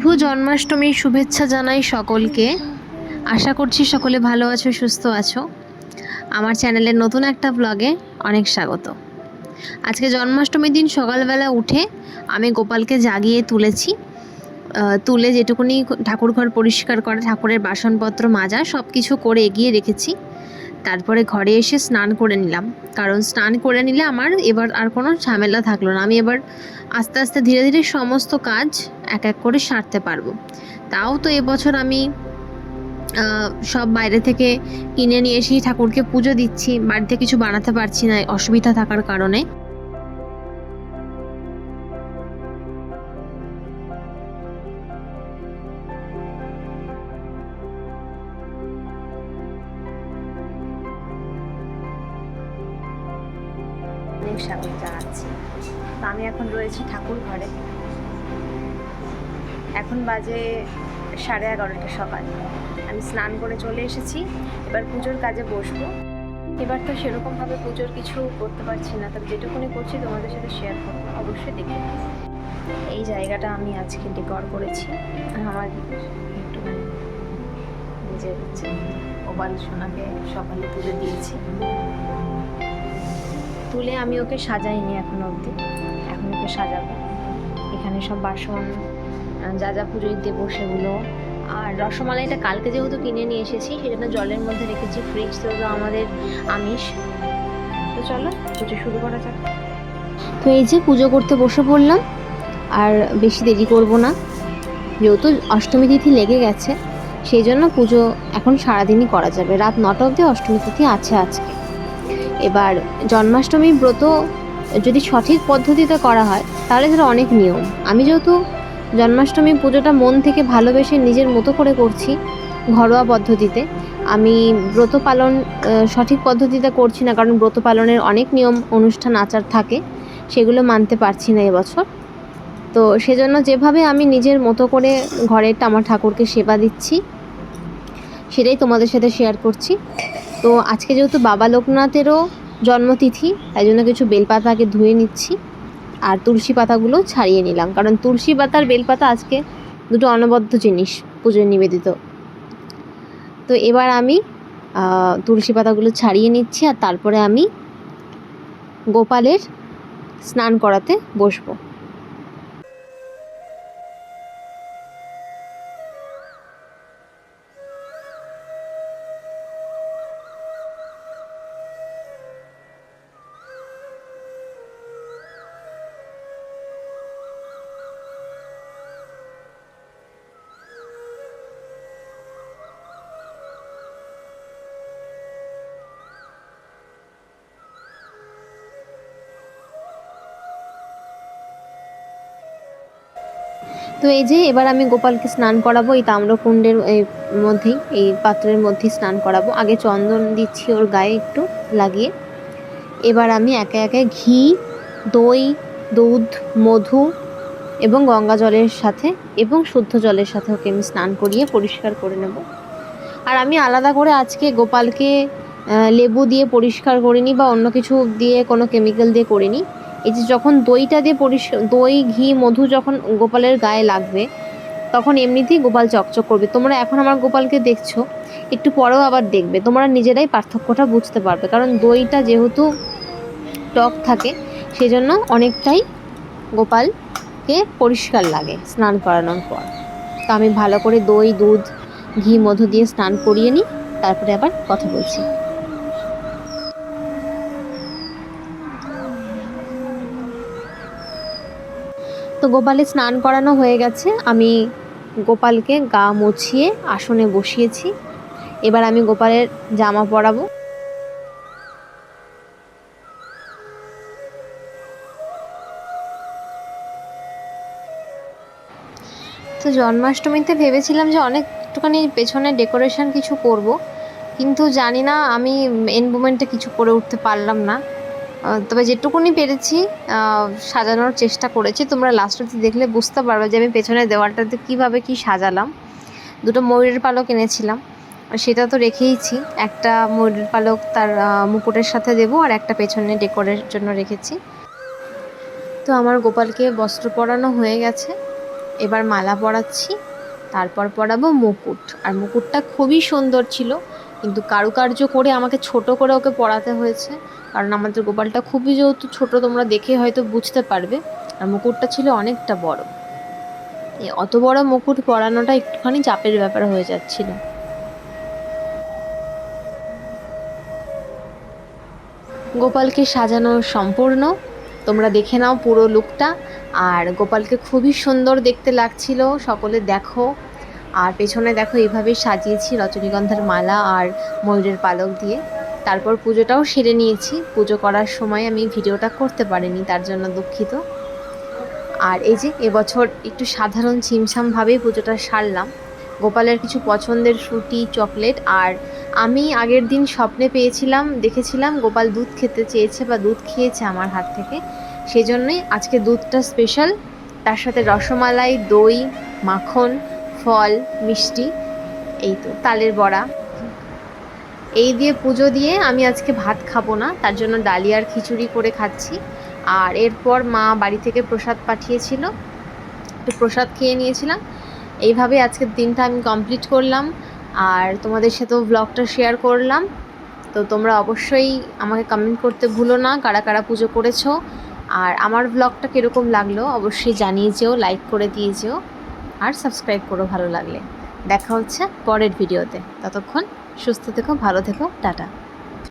শুভ জন্মাষ্টমীর শুভেচ্ছা জানাই সকলকে। আশা করছি সকলে ভালো আছো, সুস্থ আছো। আমার চ্যানেলের নতুন একটা ব্লগে অনেক স্বাগত। আজকে জন্মাষ্টমীর দিন সকালবেলা উঠে আমি গোপালকে জাগিয়ে তুলেছি। তুলে যেটুকুনি ঠাকুর ঘর পরিষ্কার করা, ঠাকুরের বাসনপত্র মাজা সব কিছু করে এগিয়ে রেখেছি। তারপরে ঘরে এসে স্নান করে নিলাম, কারণ স্নান করে নিলে আমার এবার আর কোনো ঝামেলা থাকলো না। আমি এবার আস্তে আস্তে ধীরে ধীরে সমস্ত কাজ এক এক করে সারতে পারবো। তাও তো এবছর আমি সব বাইরে থেকে কিনে নিয়ে এসেই ঠাকুরকে পুজো দিচ্ছি, বাড়িতে কিছু বানাতে পারছি না অসুবিধা থাকার কারণে। অনেক স্বাগত জানাচ্ছি। তো আমি এখন রয়েছি ঠাকুর ঘরে। এখন বাজে 11:30 সকাল। আমি স্নান করে চলে এসেছি, এবার পুজোর কাজে বসবো। এবার তো সেরকমভাবে পুজোর কিছু করতে পারছি না, তবে যেটুকুনি করছি তোমাদের সাথে শেয়ার করবো, অবশ্যই দেখে। এই জায়গাটা আমি আজকে ডেকর করেছি আমার একটুখানি নিজের হচ্ছে ওবাল সোনাকে সকালে তুলে দিয়েছি। তুলে আমি ওকে সাজাইনি এখনো অবধি, এখন ওকে সাজাবো। এখানে সব বাসন যা যা পুজোয় দেবো সেগুলো। আর রসমালাইটা কালকে যেহেতু কিনে নিয়ে এসেছি, সেজন্য জলের মধ্যে রেখেছি, ফ্রিজ তো আমাদের আমিষ। তো চলো পুজো শুরু করা যাক। তো এই যে পুজো করতে বসে পড়লাম, আর বেশি দেরি করব না, যেহেতু অষ্টমী তিথি লেগে গেছে, সেই জন্য পুজো এখন সারাদিনই করা যাবে। রাত 9টা অবধি অষ্টমী তিথি আছে আজকে। এবার জন্মাষ্টমী ব্রত যদি সঠিক পদ্ধতিতে করা হয় তাহলে সেটা অনেক নিয়ম। আমি যেহেতু জন্মাষ্টমী পুজোটা মন থেকে ভালোবেসে নিজের মতো করে করছি, ঘরোয়া পদ্ধতিতে, আমি ব্রত পালন সঠিক পদ্ধতিতে করছি না, কারণ ব্রত পালনের অনেক নিয়ম অনুষ্ঠান আচার থাকে, সেগুলো মানতে পারছি না এবছর। তো সেজন্য যেভাবে আমি নিজের মতো করে ঘরের আমার ঠাকুরকে সেবা দিচ্ছি সেটাই তোমাদের সাথে শেয়ার করছি। তো আজকে যেহেতু বাবা লোকনাথেরও জন্মতিথি, তাই জন্য কিছু বেলপাতাকে ধুয়ে নিচ্ছি, আর তুলসী পাতাগুলো ছাড়িয়ে নিলাম, কারণ তুলসী পাতার বেলপাতা আজকে দুটো অনবদ্য জিনিস পুজোয় নিবেদিত। তো এবার আমি তুলসী পাতাগুলো ছাড়িয়ে নিচ্ছি, আর তারপরে আমি গোপালের স্নান করাতে বসবো। তো এই যে এবার আমি গোপালকে স্নান করাবো, এই তাম্রকুণ্ডের মধ্যেই, এই পাত্রের মধ্যেই স্নান করাবো। আগে চন্দন দিচ্ছি ওর গায়ে একটু লাগিয়ে। এবার আমি একে একে ঘি, দই, দুধ, মধু এবং গঙ্গা জলের সাথে এবং শুদ্ধ জলের সাথে ওকে আমি স্নান করিয়ে পরিষ্কার করে নেব। আর আমি আলাদা করে আজকে গোপালকে লেবু দিয়ে পরিষ্কার করিনি বা অন্য কিছু দিয়ে কোনো কেমিক্যাল দিয়ে করিনি। এই যে যখন দইটা দিয়ে দই, ঘি, মধু যখন গোপালের গায়ে লাগবে, তখন এমনিতেই গোপাল চকচক করবে। তোমরা এখন আমার গোপালকে দেখছো, একটু পরেও আবার দেখবে, তোমরা নিজেরাই পার্থক্যটা বুঝতে পারবে। কারণ দইটা যেহেতু টক থাকে, সেজন্য অনেকটাই গোপালকে পরিষ্কার লাগে স্নান করানোর পর। তো আমি ভালো করে দই, দুধ, ঘি, মধু দিয়ে স্নান করিয়ে নিই, তারপরে আবার কথা বলছি। তো গোপালের স্নান করানো হয়ে গেছে, আমি গোপালকে গা মুছিয়ে আসনে বসিয়েছি। এবার আমি গোপালের জামা পরাবো। তো জন্মাষ্টমীতে ভেবেছিলাম যে একটুখানি পেছনে ডেকোরেশন কিছু করব, কিন্তু জানি না, আমি এন্ড মোমেন্টে কিছু করে উঠতে পারলাম না। তবে যেটুকুনি পেরেছি সাজানোর চেষ্টা করেছি। তোমরা লাস্ট অবধি দেখলে বুঝতে পারবে যে আমি পেছনের দেওয়ালটাতে কীভাবে কী সাজালাম। দুটো ময়ূরের পালক এনেছিলাম, সেটা তো রেখেইছি। একটা ময়ূরের পালক তার মুকুটের সাথে দেবো, আর একটা পেছনে ডেকোরের জন্য রেখেছি। তো আমার গোপালকে বস্ত্র পরানো হয়ে গেছে, এবার মালা পরাচ্ছি, তারপর পরাবো মুকুট। আর মুকুটটা খুবই সুন্দর ছিল, কিন্তু কারুকার্য করে আমাকে ছোট করে ওকে পরাতে হয়েছে, কারণ আমাদের গোপালটা খুবই যেহেতু ছোট, তোমরা দেখে হয়তো বুঝতে পারবে। আর মুকুটটা ছিল অনেকটা বড়, অত বড় মুকুট পরানোটা একটুখানি চাপের ব্যাপার হয়ে যাচ্ছিল। গোপালকে সাজানো সম্পূর্ণ, তোমরা দেখে নাও পুরো লুকটা। আর গোপালকে খুবই সুন্দর দেখতে লাগছিল, সকলে দেখো। আর পেছনে দেখো এইভাবেই সাজিয়েছি রজনীগন্ধার মালা আর ময়ূরের পালক দিয়ে। তারপর পুজোটাও সেরে নিয়েছি। পুজো করার সময় আমি ভিডিওটা করতে পারিনি, তার জন্য দুঃখিত। আর এই যে এবছর একটু সাধারণ ছিমছামভাবেই পুজোটা সারলাম। গোপালের কিছু পছন্দের ফ্রুটি, চকলেট, আর আমি আগের দিন স্বপ্নে দেখেছিলাম গোপাল দুধ খেতে চেয়েছে বা দুধ খেয়েছে আমার হাত থেকে, সেজন্যই আজকে দুধটা স্পেশাল। তার সাথে রসমালাই, দই, মাখন, ফল, মিষ্টি, এই তো তালের বড়া, এই দিয়ে পুজো দিয়ে আমি আজকে ভাত খাবো না, তার জন্য ডালিয়ার খিচুড়ি করে খাচ্ছি। আর এরপর মা বাড়ি থেকে প্রসাদ পাঠিয়েছিল, একটু প্রসাদ খেয়ে নিয়েছিলাম। এইভাবে আজকের দিনটা আমি কমপ্লিট করলাম, আর তোমাদের সাথেও ব্লগটা শেয়ার করলাম। তো তোমরা অবশ্যই আমাকে কমেন্ট করতে ভুলো না কারা কারা পুজো করেছো, আর আমার ব্লগটা কীরকম লাগলো অবশ্যই জানিয়ে যেও, লাইক করে দিয়ে যেও, আর সাবস্ক্রাইব করো ভালো লাগলে। দেখা হচ্ছে পরের ভিডিওতে, ততক্ষণ সুস্থ থেকো, ভালো থেকো, টাটা।